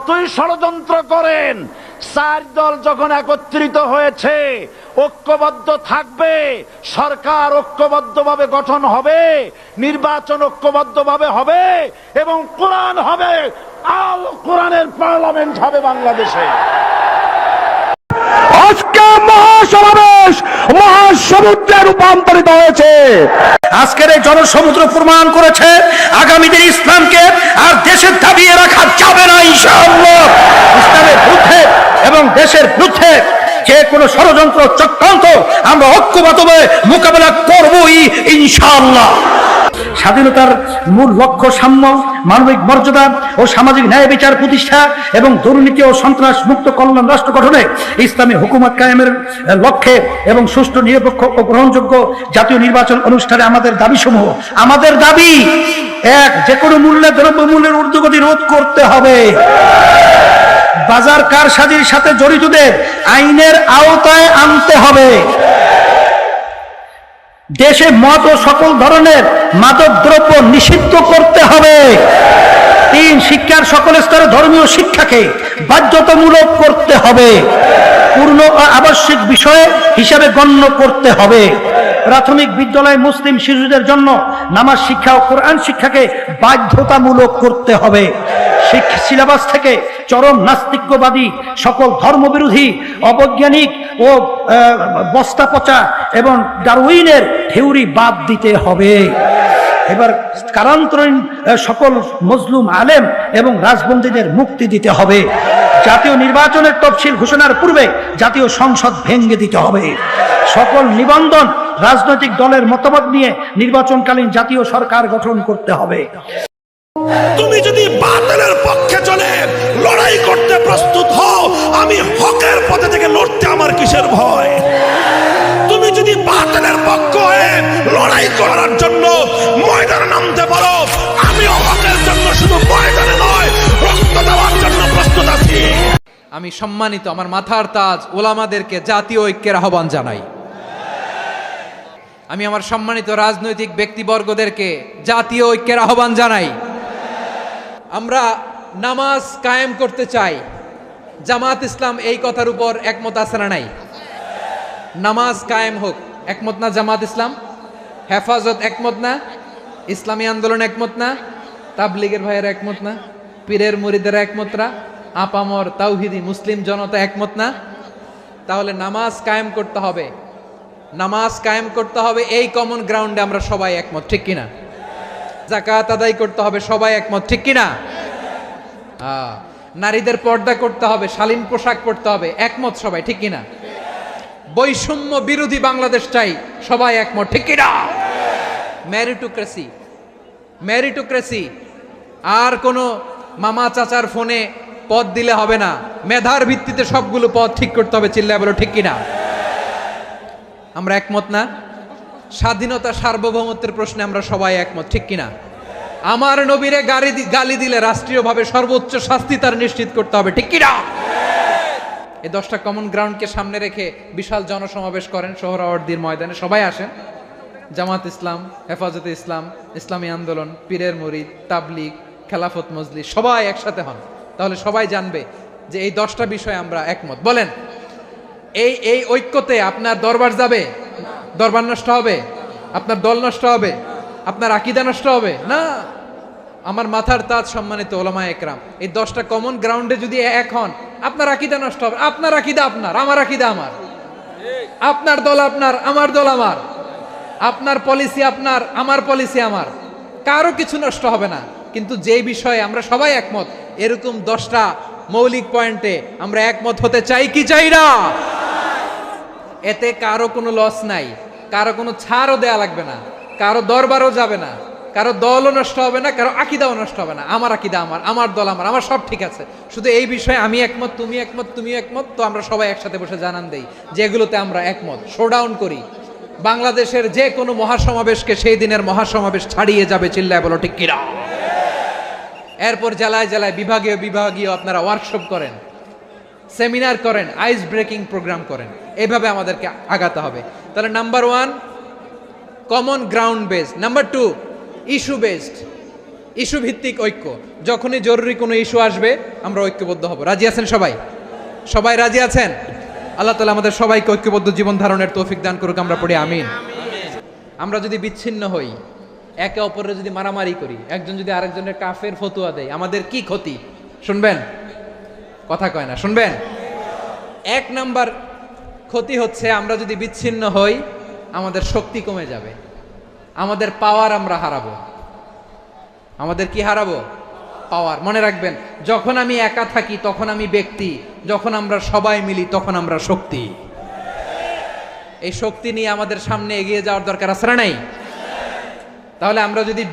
যতই ষড়যন্ত্র করেন, চার দল যখন একত্রিত হয়েছে, ঐক্যবদ্ধ থাকবে, সরকার ঐক্যবদ্ধভাবে গঠন হবে, নির্বাচন ঐক্যবদ্ধভাবে হবে এবং কোরআন হবে, আল কোরআনের পার্লামেন্ট হবে বাংলাদেশে। আজকে মহাসমাবেশ মহাসমুদ্রে রূপান্তরিত হয়েছে। আজকের এই জনসমুদ্র প্রমাণ করেছে আগামী দিনে ইসলামকে আর দেশের দাবিয়ে রাখা যাবে না ইনশাআল্লাহ। ইসলামের বিরুদ্ধে এবং দেশের বিরুদ্ধে যে কোনো ষড়যন্ত্র চক্রান্ত আমরা ঐক্যবদ্ধভাবে মোকাবেলা করবই ইনশাআল্লাহ। স্বাধীনতার মূল লক্ষ্য সাম্য, মানবিক মর্যাদা ও সামাজিক ন্যায় বিচার প্রতিষ্ঠা এবং দুর্নীতি ও সন্ত্রাস মুক্ত কল্যাণ রাষ্ট্র গঠনে ইসলামী হুকুমত কায়েমের লক্ষ্যে এবং সুষ্ঠু, নিরপেক্ষ ও গ্রহণযোগ্য জাতীয় নির্বাচন অনুষ্ঠানে আমাদের দাবিসমূহ, আমাদের দাবি এক, যে কোনো মূল্যে দ্রব্যমূল্যের ঊর্ধ্বগতি রোধ করতে হবে। বাজার কারসাজির সাথে জড়িতদের আইনের আওতায় আনতে হবে। দেশে মদ ও সকল ধরনের মাদক দ্রব্য নিষিদ্ধ করতে হবে। তিন, শিক্ষার সকল স্তরে ধর্মীয় শিক্ষাকে বাধ্যতামূলক করতে হবে, পূর্ণ ও আবশ্যিক বিষয় হিসাবে গণ্য করতে হবে। প্রাথমিক বিদ্যালয়ে মুসলিম শিশুদের জন্য নামাজ শিক্ষা ও কোরআন শিক্ষাকে বাধ্যতামূলক করতে হবে। সিলেবাস থেকে চরম নাস্তিক্যবাদী, সকল ধর্মবিরোধী, অবৈজ্ঞানিক ও বস্তা পচা এবং ডারউইনের থিওরি বাদ দিতে হবে। এবার কারান্তরীণ সকল মজলুম আলেম এবং রাজবন্দীদের মুক্তি দিতে হবে। জাতীয় নির্বাচনের তফসিল ঘোষণার পূর্বে জাতীয় সংসদ ভেঙে দিতে হবে। সকল নিবন্ধন রাজনৈতিক দলের মতামত নিয়ে নির্বাচনকালীন জাতীয় সরকার গঠন করতে হবে। তুমি যদি বাতিলের পক্ষে চলে লড়াই করতে প্রস্তুত হও, আমি হকের পথে থেকে লড়তে আমার কিসের ভয়? তুমি যদি বাতিলের পক্ষ হয়ে লড়াই করার জন্য ময়দানে নামতে পারো, আমিও হকের জন্য শুধু ময়দানে নয়, রক্ত দেওয়ার জন্য প্রস্তুত আছি। আমি সম্মানিত আমার মাথার তাজ ওলামাদেরকে জাতীয় ঐক্যের আহ্বান জানাই। আমি আমার সম্মানিত রাজনৈতিক ব্যক্তিবর্গদেরকে জাতীয় ঐক্যের আহ্বান জানাই। আমরা নামাজ কায়েম করতে চাই। জামাত ইসলাম এই কথার উপর একমত আছে না নাই? নামাজ কায়েম হোক, একমত না জামাত ইসলাম? হেফাজত একমত না? ইসলামী আন্দোলন একমত না? তাবলীগের ভাইয়েরা একমত না? পীরের মুরিদেরা একমত না? আপামর তাওহিদি মুসলিম জনতা একমত না? তাহলে নামাজ কায়েম করতে হবে। নামাজ কায়েম করতে হবে, এই কমন গ্রাউন্ডে আমরা সবাই একমত, ঠিক কিনা? যাকাত আদায় করতে হবে, সবাই একমত, ঠিক কিনা? নারীদের পর্দা করতে হবে, শালীন পোশাক পরতে হবে, একমত সবাই, ঠিক কিনা? বৈষম্য বিরোধী বাংলাদেশ চাই, সবাই একমত, ঠিক কিনা? মেরিটোক্রেসি, মেরিটোক্রেসি, আর কোনো মামা চাচার ফোনে পদ দিলে হবে না, মেধার ভিত্তিতে সবগুলো পদ ঠিক করতে হবে, চিল্লায় বলো ঠিক কিনা? আমরা একমত না? স্বাধীনতা সার্বভৌমত্বের প্রশ্নে আমরা সবাই একমত, ঠিক কিনা? আমার নবীরে গালি দিলে রাষ্ট্রীয়ভাবে সর্বোচ্চ শাস্তি তার নিশ্চিত করতে হবে, ঠিক কিনা? এই 10টা কমন গ্রাউন্ডকে সামনে রেখে বিশাল জনসমাবেশ করেন সোহরাওয়ার্দীর ময়দানে, সবাই আসেন। জামাত ইসলাম, হেফাজতে ইসলাম, ইসলামী আন্দোলন, পীরের মুরিদ, তাবলীগ, খেলাফত মজলিস, সবাই একসাথে হন, তাহলে সবাই জানবে যে এই 10টা বিষয়ে আমরা একমত। বলেন, এই ঐক্যতে আপনার দরবার যাবে? দরবার নষ্ট হবে? আপনার দল নষ্ট হবে? আপনার আকীদা নষ্ট হবে না? আমার মাথার তাজ সম্মানিত ওলামায়ে একরাম, এই 10টা কমন গ্রাউন্ডে যদি এক হন, আপনার আকীদা নষ্ট হবে। আপনার আকীদা আপনার, আমার আকীদা আমার, আপনার দল আপনার, আমার দল আমার, আপনার পলিসি আপনার, আমার পলিসি আমার, কারো কিছু নষ্ট হবে না। কিন্তু যে বিষয়ে আমরা সবাই একমত, এরকম 10টা মৌলিক পয়েন্টে আমরা একমত হতে চাই কি চাই না? এতে কারো কোনো লস নাই, কারো কোনো ছাড়ও দেয়া লাগবে না, কারো দরবারও যাবে না, কারো দলও নষ্ট হবে না, কারো আকীদাও নষ্ট হবে না। আমার আকীদা আমার, আমার দল আমার, আমার সব ঠিক আছে। শুধু এই বিষয়ে আমি একমত, তুমি একমত, তুমি একমত, তো আমরা সবাই একসাথে বসে জানান দেই যে এগুলোতে আমরা একমত, শোডাউন করি। বাংলাদেশের যে কোনো মহাসমাবেশকে সেই দিনের মহাসমাবেশ ছাড়িয়ে যাবে, চিল্লায় বলো ঠিক কিনা? এরপর জেলায় জেলায় বিভাগীয় বিভাগীয় আপনারা ওয়ার্কশপ করেন, সেমিনার করেন, আইস ব্রেকিং প্রোগ্রাম করেন, এইভাবে আমাদেরকে আগাতে হবে। তাহলে number 1 common ground based, number 2 issue based. Issue ভিত্তিক ঐক্য। যখনই জরুরি কোনো ইস্যু আসবে আমরা ঐক্যবদ্ধ হব। রাজি আছেন সবাই? সবাই রাজি আছেন? আল্লাহ তাআলা আমাদের সবাইকে ঐক্যবদ্ধ জীবন ধারণের তৌফিক দান করুক, আমরা পড়ি আমিন। আমরা যদি বিচ্ছিন্ন হই, একে অপরের যদি মারামারি করি, একজন যদি আরেকজনের কাফের ফতোয়া দেয়, আমাদের কি ক্ষতি? শুনবেন? কথা কয় না, শুনবেন? এক নাম্বার ক্ষতি হচ্ছে আমরা যদি বিচ্ছিন্ন হই, আমাদের শক্তি কমে যাবে, আমাদের পাওয়ার আমরা হারাবো। আমাদের কি হারাবো? পাওয়ার। মনে রাখবেন, যখন আমি একা থাকি তখন আমি ব্যক্তি, যখন আমরা সবাই মিলি তখন আমরা শক্তি। এই শক্তি নিয়ে আমাদের সামনে এগিয়ে যাওয়ার দরকার আছে না নাই? তাহলে আমরা যদি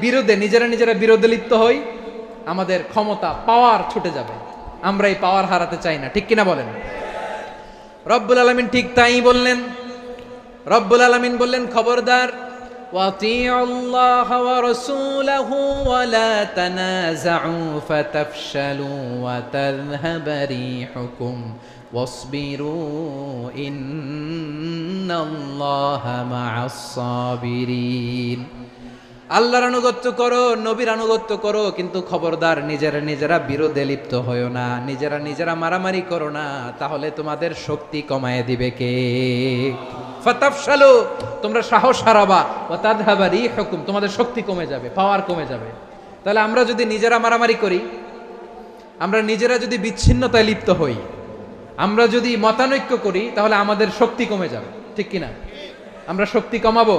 নিজেরা বিরোধে লিপ্ত হই, আমাদের ক্ষমতা, পাওয়ার ছুটে যাবে। আমরা এই পাওয়ার হারাতে চাই না, ঠিক কিনা বলেন? রব্বুল আলামিন ঠিক তাই বললেন। রব্বুল আলামিন বললেন, খবরদার, ওয়াতিউল্লাহ ওয়া রাসূলাহু ওয়া লা তানাযাউ ফাতাফশালু ওয়া তাযহাবা রিহুকুম ওয়াসবিরু ইন্নাল্লাহা মা'আস সাবিরিন। আল্লাহর আনুগত্য করো, নবীর আনুগত্য করো, কিন্তু খবরদার নিজেরা বিরোধে লিপ্ত হয়ো না, নিজেরা মারামারি করো না, তাহলে তোমাদের শক্তি কমায় দিবে কে? ফাতাফশালু, তোমরা সাহস হারাবা, ওয়া তাযহাবা রিহুকুম, তোমাদের শক্তি কমে যাবে, পাওয়ার কমে যাবে। তাহলে আমরা যদি নিজেরা মারামারি করি, আমরা নিজেরা যদি বিচ্ছিন্নতায় লিপ্ত হই, আমরা যদি মতানৈক্য করি, তাহলে আমাদের শক্তি কমে যাবে, ঠিক কিনা? আমরা শক্তি কমাবো।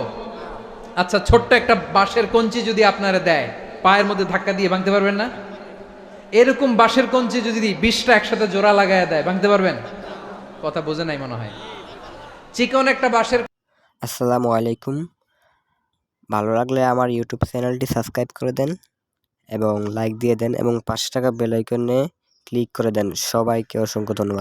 আচ্ছা, ছোট্ট একটা বাঁশের কঞ্চি যদি আপনারা দেয়, পায়ের মধ্যে ধাক্কা দিয়ে ভাঙতে পারবেন না? এরকম বাঁশের কঞ্চি যদি 20টা একসাথে জোড়া লাগায় দেয়, ভাঙতে পারবেন? কথা বোঝে নাই মনে হয়। চিকন একটা বাঁশের। আসসালামু আলাইকুম। ভালো লাগলে আমার ইউটিউব চ্যানেলটি সাবস্ক্রাইব করে দেন এবং লাইক দিয়ে দেন এবং 5 টাকা বেল আইকনে ক্লিক করে দেন। সবাইকে অসংখ্য ধন্যবাদ।